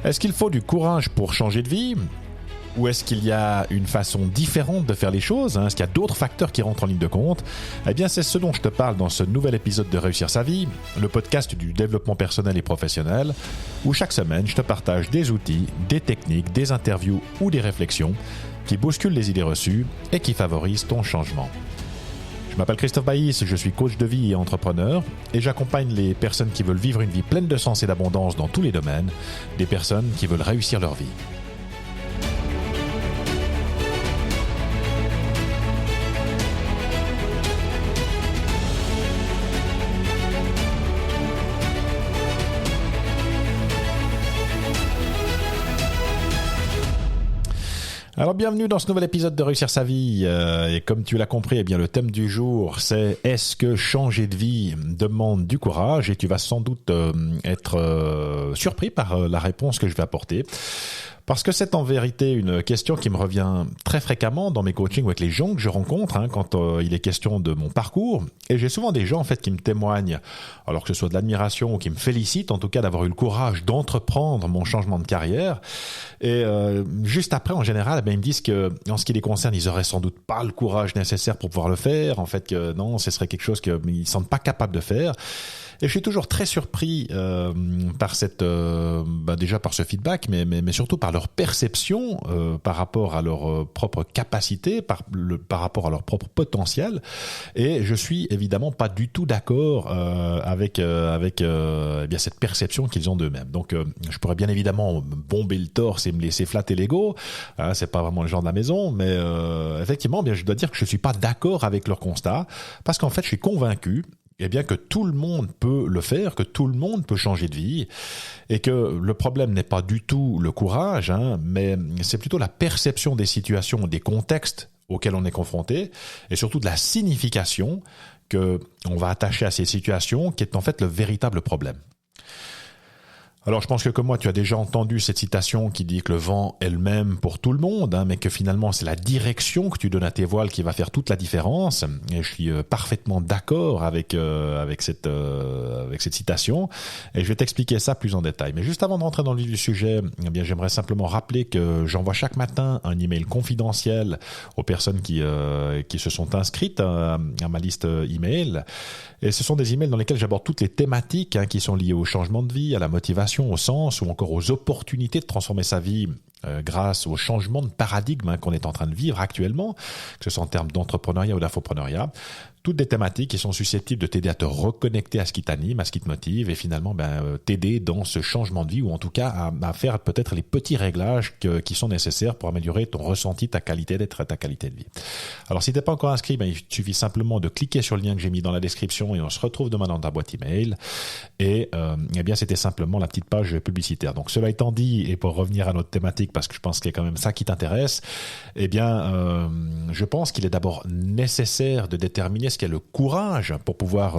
Est-ce qu'il faut du courage pour changer de vie ? Ou est-ce qu'il y a une façon différente de faire les choses ? Est-ce qu'il y a d'autres facteurs qui rentrent en ligne de compte ? Eh bien, c'est ce dont je te parle dans ce nouvel épisode de Réussir sa vie, le podcast du développement personnel et professionnel, où chaque semaine, je te partage des outils, des techniques, des interviews ou des réflexions qui bousculent les idées reçues et qui favorisent ton changement. Je m'appelle Christophe Baïs, je suis coach de vie et entrepreneur et j'accompagne les personnes qui veulent vivre une vie pleine de sens et d'abondance dans tous les domaines, des personnes qui veulent réussir leur vie. Alors bienvenue dans ce nouvel épisode de Réussir sa vie et comme tu l'as compris, eh bien le thème du jour c'est est-ce que changer de vie demande du courage, et tu vas sans doute être surpris par la réponse que je vais apporter. Parce que c'est en vérité une question qui me revient très fréquemment dans mes coachings avec les gens que je rencontre quand il est question de mon parcours. Et j'ai souvent des gens en fait qui me témoignent, alors que ce soit de l'admiration ou qui me félicitent en tout cas d'avoir eu le courage d'entreprendre mon changement de carrière. Et juste après, en général, ils me disent que en ce qui les concerne, ils auraient sans doute pas le courage nécessaire pour pouvoir le faire. En fait, que non, ce serait quelque chose qu'ils ne sentent pas capables de faire. Et je suis toujours très surpris par cette, déjà par ce feedback, mais surtout par leur perception par rapport à leur propre capacité, par rapport à leur propre potentiel. Et je suis évidemment pas du tout d'accord avec bien cette perception qu'ils ont d'eux-mêmes. Donc, je pourrais bien évidemment bomber le torse et me laisser flatter l'ego. C'est pas vraiment le genre de la maison, mais effectivement, bien je dois dire que je suis pas d'accord avec leur constat, parce qu'en fait, je suis convaincu bien que tout le monde peut le faire, que tout le monde peut changer de vie, et que le problème n'est pas du tout le courage, mais c'est plutôt la perception des situations, des contextes auxquels on est confronté, et surtout de la signification que on va attacher à ces situations, qui est en fait le véritable problème. Alors je pense que comme moi tu as déjà entendu cette citation qui dit que le vent est le même pour tout le monde, mais que finalement c'est la direction que tu donnes à tes voiles qui va faire toute la différence. Et je suis parfaitement d'accord avec cette citation, et je vais t'expliquer ça plus en détail. Mais juste avant de rentrer dans le vif du sujet, eh bien j'aimerais simplement rappeler que j'envoie chaque matin un email confidentiel aux personnes qui se sont inscrites à ma liste email. Et ce sont des emails dans lesquels j'aborde toutes les thématiques qui sont liées au changement de vie, à la motivation, au sens ou encore aux opportunités de transformer sa vie grâce au changement de paradigme qu'on est en train de vivre actuellement, que ce soit en termes d'entrepreneuriat ou d'infoprenariat. Toutes des thématiques qui sont susceptibles de t'aider à te reconnecter à ce qui t'anime, à ce qui te motive, et finalement t'aider dans ce changement de vie, ou en tout cas à faire peut-être les petits réglages qui sont nécessaires pour améliorer ton ressenti, ta qualité d'être, ta qualité de vie. Alors si t'es pas encore inscrit, il suffit simplement de cliquer sur le lien que j'ai mis dans la description et on se retrouve demain dans ta boîte email. Et bien c'était simplement la petite page publicitaire. Donc cela étant dit, et pour revenir à notre thématique, parce que je pense qu'il y a quand même ça qui t'intéresse, je pense qu'il est d'abord nécessaire de déterminer ce qu'est le courage pour pouvoir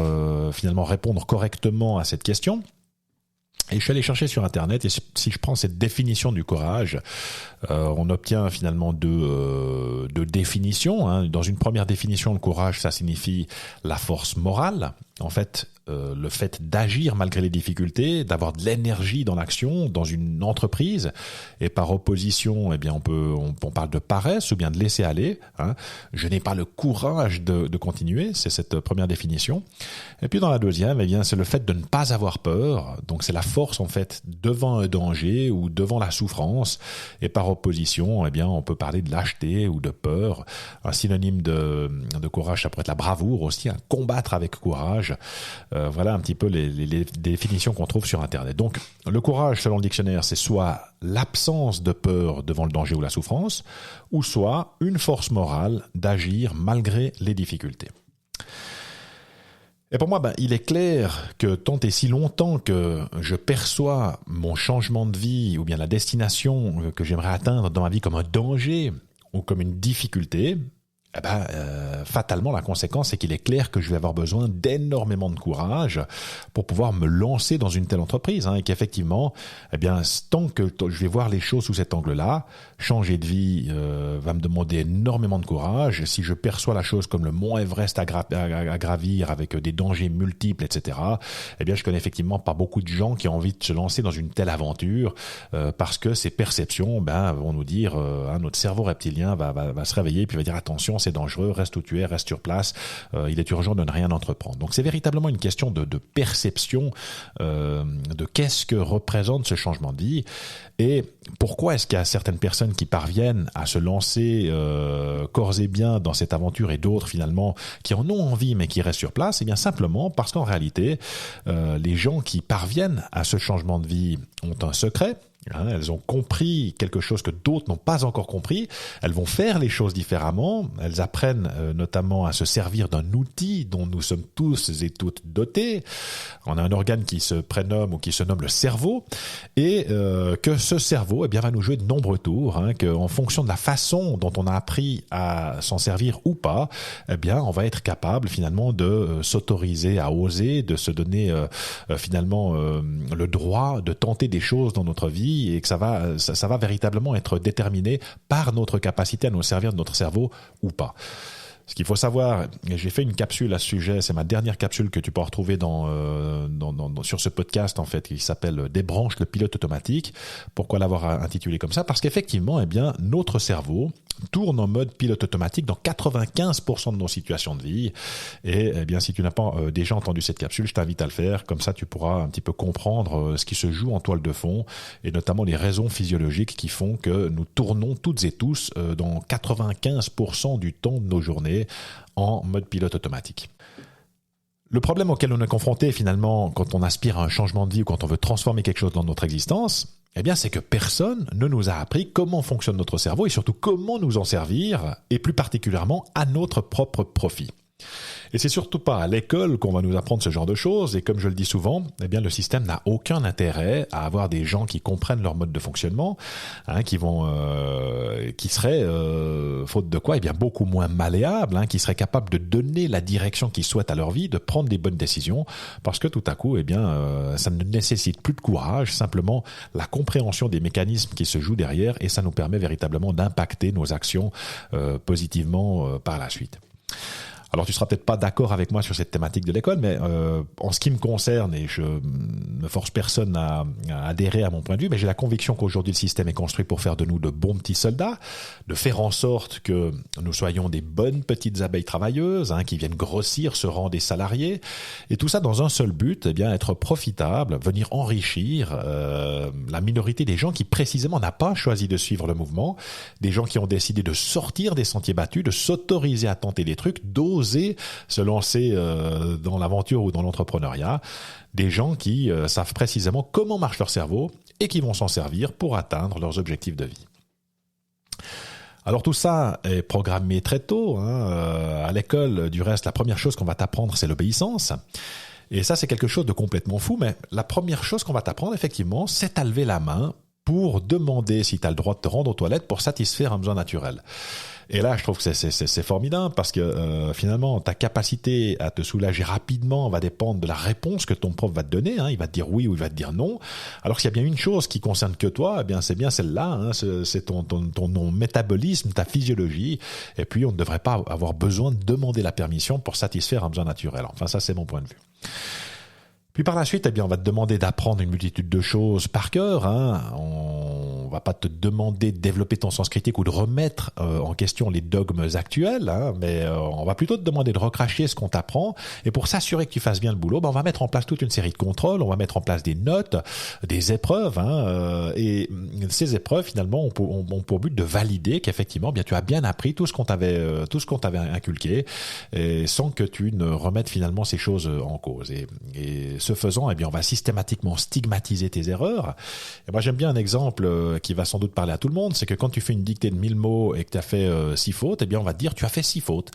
finalement répondre correctement à cette question. Et je suis allé chercher sur Internet, et si je prends cette définition du courage, on obtient finalement deux définitions. Dans une première définition, le courage, ça signifie la force morale. En fait, le fait d'agir malgré les difficultés, d'avoir de l'énergie dans l'action, dans une entreprise, et par opposition, on parle de paresse ou bien de laisser aller. Je n'ai pas le courage de continuer, c'est cette première définition. Et puis dans la deuxième, c'est le fait de ne pas avoir peur. Donc c'est la force en fait devant un danger ou devant la souffrance. Et par opposition, on peut parler de lâcheté ou de peur. Un synonyme de courage, ça pourrait être la bravoure aussi, combattre avec courage. Voilà un petit peu les définitions qu'on trouve sur Internet. Donc, le courage, selon le dictionnaire, c'est soit l'absence de peur devant le danger ou la souffrance, ou soit une force morale d'agir malgré les difficultés. Et pour moi, il est clair que tant et si longtemps que je perçois mon changement de vie ou bien la destination que j'aimerais atteindre dans ma vie comme un danger ou comme une difficulté, fatalement, la conséquence, c'est qu'il est clair que je vais avoir besoin d'énormément de courage pour pouvoir me lancer dans une telle entreprise, et qu'effectivement, tant que je vais voir les choses sous cet angle-là, changer de vie va me demander énormément de courage. Si je perçois la chose comme le mont Everest à gravir avec des dangers multiples, etc., je connais effectivement pas beaucoup de gens qui ont envie de se lancer dans une telle aventure parce que ces perceptions vont nous dire, notre cerveau reptilien va se réveiller puis va dire attention, c'est dangereux, reste où tu es, reste sur place, il est urgent de ne rien entreprendre. Donc c'est véritablement une question de perception de qu'est-ce que représente ce changement de vie et pourquoi est-ce qu'il y a certaines personnes qui parviennent à se lancer corps et biens dans cette aventure et d'autres finalement qui en ont envie mais qui restent sur place. Bien simplement parce qu'en réalité les gens qui parviennent à ce changement de vie ont un secret. Elles ont compris quelque chose que d'autres n'ont pas encore compris. Elles vont faire les choses différemment. Elles apprennent notamment à se servir d'un outil dont nous sommes tous et toutes dotés. On a un organe qui se prénomme ou qui se nomme le cerveau et que ce cerveau va nous jouer de nombreux tours. Qu'en fonction de la façon dont on a appris à s'en servir ou pas, on va être capable finalement de s'autoriser à oser, de se donner finalement le droit de tenter des choses dans notre vie et que ça va véritablement être déterminé par notre capacité à nous servir de notre cerveau ou pas. Ce qu'il faut savoir, et j'ai fait une capsule à ce sujet, c'est ma dernière capsule que tu peux retrouver sur ce podcast en fait, qui s'appelle Débranche le pilote automatique. Pourquoi l'avoir intitulé comme ça? Parce qu'effectivement, notre cerveau tourne en mode pilote automatique dans 95% de nos situations de vie. Et si tu n'as pas déjà entendu cette capsule, je t'invite à le faire. Comme ça, tu pourras un petit peu comprendre ce qui se joue en toile de fond et notamment les raisons physiologiques qui font que nous tournons toutes et tous dans 95% du temps de nos journées en mode pilote automatique. Le problème auquel on est confronté finalement quand on aspire à un changement de vie ou quand on veut transformer quelque chose dans notre existence, c'est que personne ne nous a appris comment fonctionne notre cerveau et surtout comment nous en servir et plus particulièrement à notre propre profit. Et c'est surtout pas à l'école qu'on va nous apprendre ce genre de choses et comme je le dis souvent, le système n'a aucun intérêt à avoir des gens qui comprennent leur mode de fonctionnement, qui seraient faute de quoi, beaucoup moins malléables, qui seraient capables de donner la direction qu'ils souhaitent à leur vie, de prendre des bonnes décisions, parce que tout à coup, ça ne nécessite plus de courage, simplement la compréhension des mécanismes qui se jouent derrière et ça nous permet véritablement d'impacter nos actions positivement par la suite. Alors tu seras peut-être pas d'accord avec moi sur cette thématique de l'école, mais en ce qui me concerne, et je ne force personne à adhérer à mon point de vue, mais j'ai la conviction qu'aujourd'hui le système est construit pour faire de nous de bons petits soldats, de faire en sorte que nous soyons des bonnes petites abeilles travailleuses, qui viennent grossir ce rang des salariés, et tout ça dans un seul but, être profitable, venir enrichir la minorité des gens qui précisément n'a pas choisi de suivre le mouvement, des gens qui ont décidé de sortir des sentiers battus, de s'autoriser à tenter des trucs, d'oser se lancer dans l'aventure ou dans l'entrepreneuriat, des gens qui savent précisément comment marche leur cerveau et qui vont s'en servir pour atteindre leurs objectifs de vie. Alors tout ça est programmé très tôt. À l'école, du reste, la première chose qu'on va t'apprendre, c'est l'obéissance. Et ça, c'est quelque chose de complètement fou, mais la première chose qu'on va t'apprendre, effectivement, c'est à lever la main pour demander si tu as le droit de te rendre aux toilettes pour satisfaire un besoin naturel. Et là, je trouve que c'est formidable parce que finalement, ta capacité à te soulager rapidement va dépendre de la réponse que ton prof va te donner. Il va te dire oui ou il va te dire non. Alors s'il y a bien une chose qui concerne que toi, c'est bien celle-là. C'est ton métabolisme, ta physiologie. Et puis, on ne devrait pas avoir besoin de demander la permission pour satisfaire un besoin naturel. Enfin, ça, c'est mon point de vue. Puis par la suite, on va te demander d'apprendre une multitude de choses par cœur. On va pas te demander de développer ton sens critique ou de remettre en question les dogmes actuels, mais on va plutôt te demander de recracher ce qu'on t'apprend. Et pour s'assurer que tu fasses bien le boulot, on va mettre en place toute une série de contrôles, on va mettre en place des notes, des épreuves. Et ces épreuves, finalement, ont pour but de valider qu'effectivement, tu as bien appris tout ce qu'on t'avait inculqué, et sans que tu ne remettes finalement ces choses en cause. Et ce faisant, on va systématiquement stigmatiser tes erreurs. Et moi, j'aime bien un exemple qui va sans doute parler à tout le monde, c'est que quand tu fais une dictée de 1000 mots et que tu as fait 6 fautes, eh bien on va te dire tu as fait 6 fautes.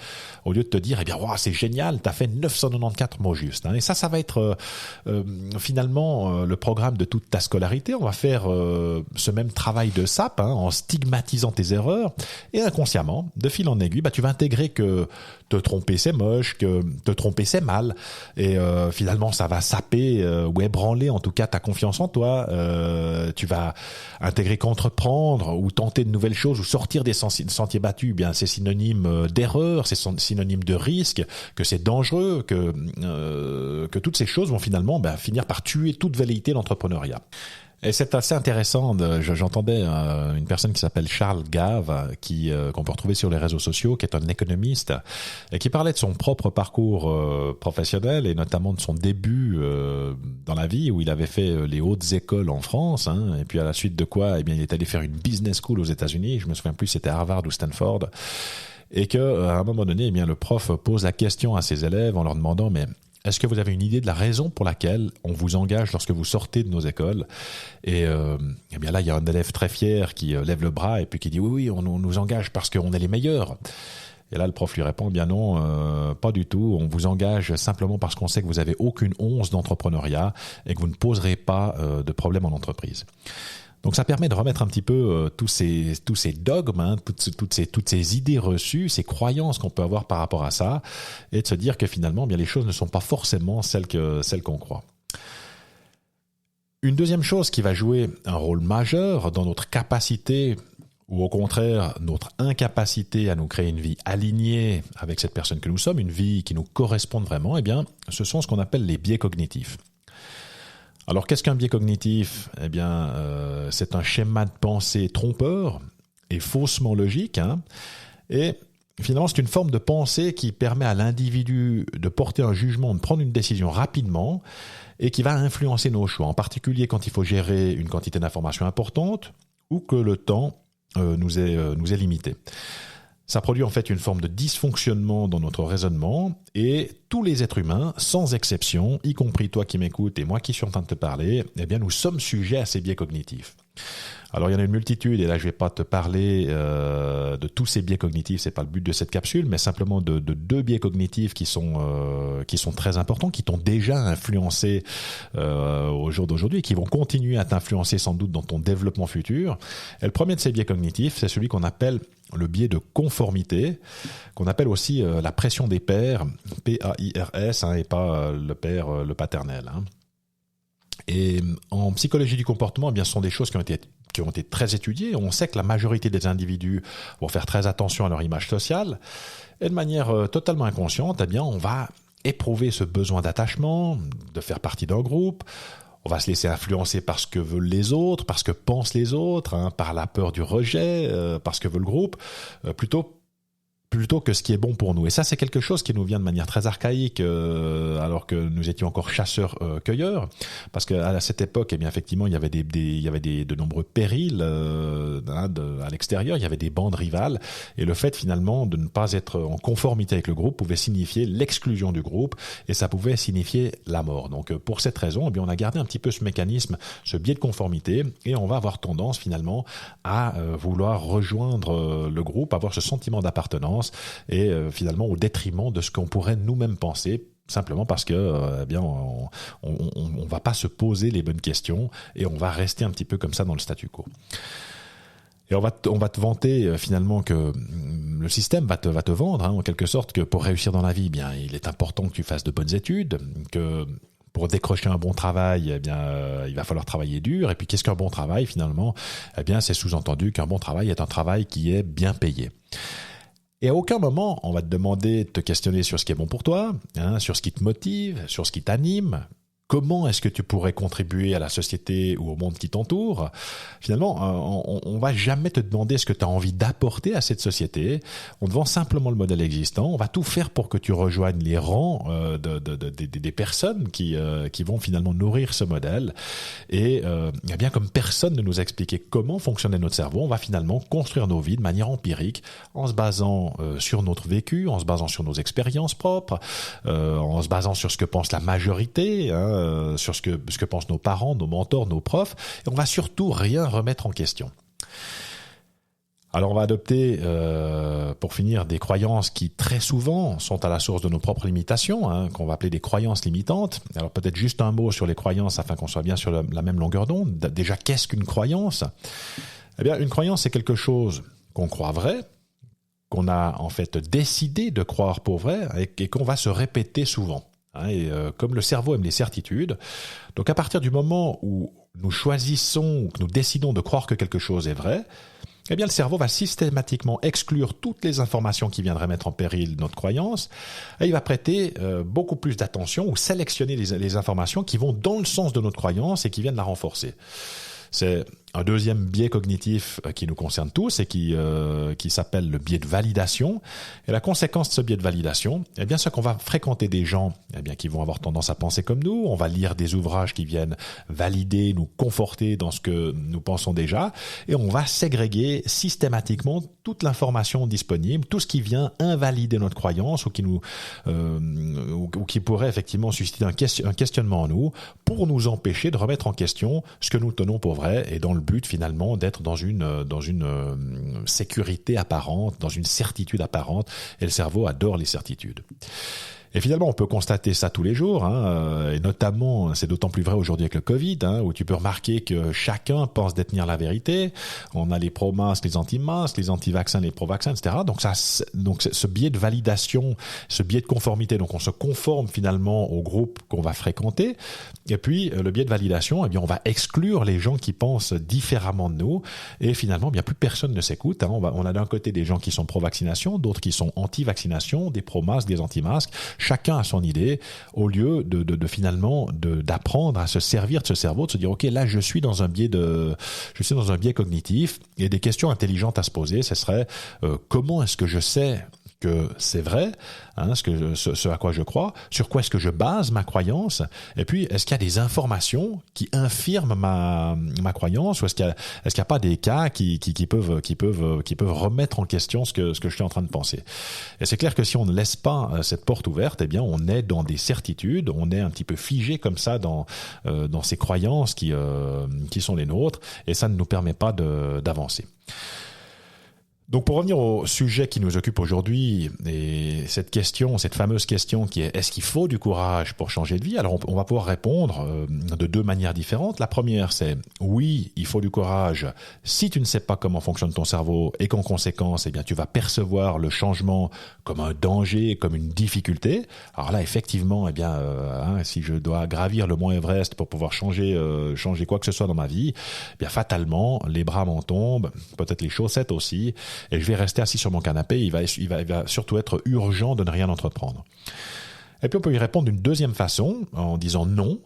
Au lieu de te dire, eh bien wow, c'est génial, tu as fait 994 mots justes. Hein. Et ça va être finalement le programme de toute ta scolarité. On va faire ce même travail de sape en stigmatisant tes erreurs. Et inconsciemment, de fil en aiguille, tu vas intégrer que te tromper c'est moche, que te tromper c'est mal. Et finalement, ça va saper ou ébranler en tout cas ta confiance en toi. Tu vas intégrer qu'entreprendre ou tenter de nouvelles choses ou sortir des sentiers battus. Eh bien, c'est synonyme d'erreur, c'est synonyme de risque, que c'est dangereux, que toutes ces choses vont finalement finir par tuer toute velléité d'entrepreneuriat. Et c'est assez intéressant. J'entendais une personne qui s'appelle Charles Gave, qu'on peut retrouver sur les réseaux sociaux, qui est un économiste, et qui parlait de son propre parcours professionnel et notamment de son début dans la vie où il avait fait les hautes écoles en France, et puis à la suite de quoi, eh bien, il est allé faire une business school aux États-Unis. Je me souviens plus si c'était Harvard ou Stanford. Et que à un moment donné, eh bien, le prof pose la question à ses élèves en leur demandant mais est-ce que vous avez une idée de la raison pour laquelle on vous engage lorsque vous sortez de nos écoles? Et eh bien là, il y a un élève très fier qui lève le bras et puis qui dit oui, on nous engage parce qu'on est les meilleurs. Et là, le prof lui répond bien non, pas du tout. On vous engage simplement parce qu'on sait que vous avez aucune once d'entrepreneuriat et que vous ne poserez pas de problème en entreprise. Donc ça permet de remettre un petit peu tous ces dogmes, toutes ces idées reçues, ces croyances qu'on peut avoir par rapport à ça, et de se dire que finalement, bien les choses ne sont pas forcément celles qu'on croit. Une deuxième chose qui va jouer un rôle majeur dans notre capacité, ou au contraire notre incapacité à nous créer une vie alignée avec cette personne que nous sommes, une vie qui nous corresponde vraiment, eh bien, ce sont ce qu'on appelle les biais cognitifs. Alors, qu'est-ce qu'un biais cognitif ? Eh bien, c'est un schéma de pensée trompeur et faussement logique. Et finalement, c'est une forme de pensée qui permet à l'individu de porter un jugement, de prendre une décision rapidement et qui va influencer nos choix, en particulier quand il faut gérer une quantité d'informations importante ou que le temps nous est limité. Ça produit en fait une forme de dysfonctionnement dans notre raisonnement et tous les êtres humains, sans exception, y compris toi qui m'écoutes et moi qui suis en train de te parler, eh bien nous sommes sujets à ces biais cognitifs. Alors il y en a une multitude et là je vais pas te parler de tous ces biais cognitifs, c'est pas le but de cette capsule, mais simplement de deux biais cognitifs qui sont très importants, qui t'ont déjà influencé au jour d'aujourd'hui et qui vont continuer à t'influencer sans doute dans ton développement futur. Et le premier de ces biais cognitifs, c'est celui qu'on appelle le biais de conformité, qu'on appelle aussi la pression des pairs, P-A-I-R-S, et pas le père, le paternel. Et en psychologie du comportement, eh bien, ce sont des choses qui ont été très étudiées. On sait que la majorité des individus vont faire très attention à leur image sociale. Et de manière totalement inconsciente, eh bien, on va éprouver ce besoin d'attachement, de faire partie d'un groupe. On va se laisser influencer par ce que veulent les autres, par ce que pensent les autres, par la peur du rejet, par ce que veut le groupe, plutôt que ce qui est bon pour nous. Et ça, c'est quelque chose qui nous vient de manière très archaïque, alors que nous étions encore chasseurs-cueilleurs, parce qu'à cette époque, eh bien effectivement, il y avait de nombreux périls à l'extérieur, il y avait des bandes rivales, et le fait finalement de ne pas être en conformité avec le groupe pouvait signifier l'exclusion du groupe, et ça pouvait signifier la mort. Donc pour cette raison, eh bien on a gardé un petit peu ce mécanisme, ce biais de conformité, et on va avoir tendance finalement à vouloir rejoindre le groupe, avoir ce sentiment d'appartenance, et finalement au détriment de ce qu'on pourrait nous-mêmes penser, simplement parce que eh bien on va pas se poser les bonnes questions et on va rester un petit peu comme ça dans le statu quo. Et on va te vanter finalement que le système va te vendre en quelque sorte que pour réussir dans la vie, eh bien il est important que tu fasses de bonnes études, que pour décrocher un bon travail, eh bien, il va falloir travailler dur. Et puis, qu'est-ce qu'un bon travail finalement ? Eh bien, c'est sous-entendu qu'un bon travail est un travail qui est bien payé. Et à aucun moment, on va te demander de te questionner sur ce qui est bon pour toi, sur ce qui te motive, sur ce qui t'anime. Comment est-ce que tu pourrais contribuer à la société ou au monde qui t'entoure ? Finalement, on va jamais te demander ce que tu as envie d'apporter à cette société. On te vend simplement le modèle existant. On va tout faire pour que tu rejoignes les rangs des personnes qui vont finalement nourrir ce modèle. Et bien comme personne ne nous a expliqué comment fonctionnait notre cerveau, on va finalement construire nos vies de manière empirique, en se basant sur notre vécu, en se basant sur nos expériences propres, en se basant sur ce que pense la majorité, sur ce que pensent nos parents, nos mentors, nos profs, et on va surtout rien remettre en question. Alors on va adopter, pour finir, des croyances qui très souvent sont à la source de nos propres limitations, qu'on va appeler des croyances limitantes. Alors peut-être juste un mot sur les croyances afin qu'on soit bien sur la même longueur d'onde. Déjà, qu'est-ce qu'une croyance ? Eh bien, une croyance, c'est quelque chose qu'on croit vrai, qu'on a en fait décidé de croire pour vrai et qu'on va se répéter souvent. Et comme le cerveau aime les certitudes, donc à partir du moment où nous choisissons ou que nous décidons de croire que quelque chose est vrai, eh bien le cerveau va systématiquement exclure toutes les informations qui viendraient mettre en péril notre croyance et il va prêter beaucoup plus d'attention ou sélectionner les informations qui vont dans le sens de notre croyance et qui viennent la renforcer. C'est un deuxième biais cognitif qui nous concerne tous et qui s'appelle le biais de validation. Et la conséquence de ce biais de validation, eh bien, c'est qu'on va fréquenter des gens, eh bien, qui vont avoir tendance à penser comme nous. On va lire des ouvrages qui viennent valider, nous conforter dans ce que nous pensons déjà. Et on va ségréguer systématiquement toute l'information disponible, tout ce qui vient invalider notre croyance ou qui pourrait effectivement susciter un questionnement en nous pour nous empêcher de remettre en question ce que nous tenons pour vrai et dans le but finalement d'être dans une sécurité apparente, dans une certitude apparente, et le cerveau adore les certitudes. Et finalement, on peut constater ça tous les jours, et notamment, c'est d'autant plus vrai aujourd'hui avec le Covid, où tu peux remarquer que chacun pense détenir la vérité. On a les pro-masques, les anti-masques, les anti-vaccins, les pro-vaccins, etc. Donc ce biais de validation, ce biais de conformité, donc on se conforme finalement au groupe qu'on va fréquenter. Et puis, le biais de validation, eh bien, on va exclure les gens qui pensent différemment de nous. Et finalement, bien plus personne ne s'écoute. On a d'un côté des gens qui sont pro-vaccination, d'autres qui sont anti-vaccination, des pro-masques, des anti-masques. Chacun a son idée, au lieu finalement d'apprendre à se servir de ce cerveau, de se dire ok, là je suis dans un biais cognitif, et des questions intelligentes à se poser. Ce serait comment est-ce que je sais que c'est vrai, ce à quoi je crois, sur quoi est-ce que je base ma croyance, et puis est-ce qu'il y a des informations qui infirment ma croyance, ou est-ce qu'il y a pas des cas qui peuvent remettre en question ce que je suis en train de penser. Et c'est clair que si on ne laisse pas cette porte ouverte, eh bien on est dans des certitudes, on est un petit peu figé comme ça dans ces croyances qui sont les nôtres, et ça ne nous permet pas d'avancer. Donc pour revenir au sujet qui nous occupe aujourd'hui, et cette fameuse question qui est: est-ce qu'il faut du courage pour changer de vie ? Alors on va pouvoir répondre de deux manières différentes. La première, c'est oui, il faut du courage si tu ne sais pas comment fonctionne ton cerveau et qu'en conséquence, eh bien tu vas percevoir le changement comme un danger, comme une difficulté. Alors là, effectivement, eh bien si je dois gravir le mont Everest pour pouvoir changer quoi que ce soit dans ma vie, eh bien fatalement les bras m'en tombent, peut-être les chaussettes aussi. Et je vais rester assis sur mon canapé, il va surtout être urgent de ne rien entreprendre. Et puis on peut y répondre d'une deuxième façon, en disant non,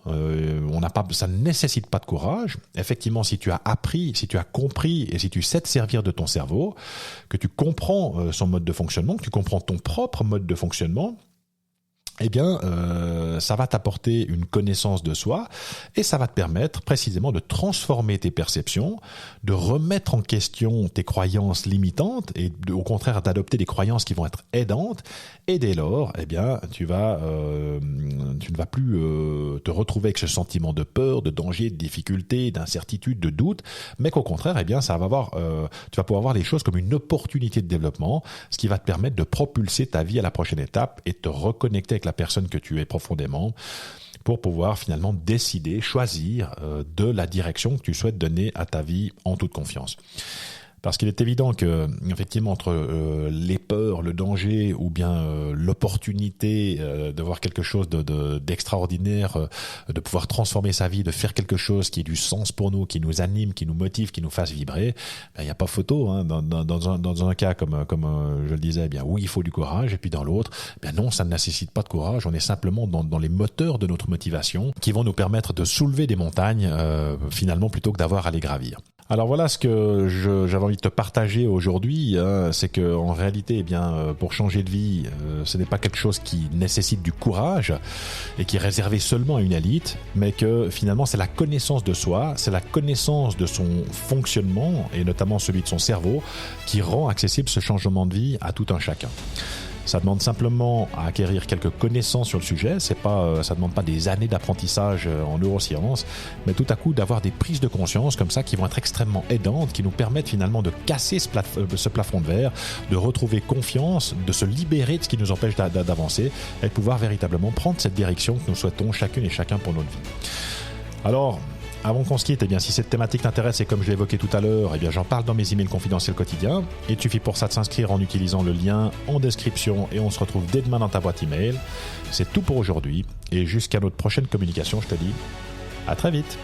ça ne nécessite pas de courage. Effectivement, si tu as appris, si tu as compris et si tu sais te servir de ton cerveau, que tu comprends son mode de fonctionnement, que tu comprends ton propre mode de fonctionnement, eh bien, ça va t'apporter une connaissance de soi et ça va te permettre précisément de transformer tes perceptions, de remettre en question tes croyances limitantes et au contraire d'adopter des croyances qui vont être aidantes. Et dès lors, eh bien, tu ne vas plus te retrouver avec ce sentiment de peur, de danger, de difficulté, d'incertitude, de doute, mais qu'au contraire, eh bien, tu vas pouvoir voir les choses comme une opportunité de développement, ce qui va te permettre de propulser ta vie à la prochaine étape et de te reconnecter avec la personne que tu es profondément pour pouvoir finalement décider, choisir de la direction que tu souhaites donner à ta vie en toute confiance. Parce qu'il est évident que, effectivement, entre les peurs, le danger ou bien l'opportunité de voir quelque chose d'extraordinaire, de pouvoir transformer sa vie, de faire quelque chose qui ait du sens pour nous, qui nous anime, qui nous motive, qui nous fasse vibrer, il n'y a pas photo. Dans un cas comme je le disais, oui, il faut du courage, et puis dans l'autre, non, ça ne nécessite pas de courage. On est simplement dans les moteurs de notre motivation qui vont nous permettre de soulever des montagnes finalement plutôt que d'avoir à les gravir. Alors voilà ce que j'avais envie de te partager aujourd'hui, c'est que en réalité, pour changer de vie, ce n'est pas quelque chose qui nécessite du courage et qui est réservé seulement à une élite, mais que finalement c'est la connaissance de soi, c'est la connaissance de son fonctionnement et notamment celui de son cerveau qui rend accessible ce changement de vie à tout un chacun. Ça demande simplement à acquérir quelques connaissances sur le sujet. Ça demande pas des années d'apprentissage en neurosciences, mais tout à coup d'avoir des prises de conscience comme ça qui vont être extrêmement aidantes, qui nous permettent finalement de casser ce plafond de verre, de retrouver confiance, de se libérer de ce qui nous empêche d'avancer et de pouvoir véritablement prendre cette direction que nous souhaitons chacune et chacun pour notre vie. Alors, avant qu'on se quitte, eh bien, si cette thématique t'intéresse et comme je l'ai évoqué tout à l'heure, eh bien, j'en parle dans mes emails confidentiels quotidiens. Il suffit pour ça de s'inscrire en utilisant le lien en description et on se retrouve dès demain dans ta boîte email. C'est tout pour aujourd'hui et jusqu'à notre prochaine communication, je te dis à très vite.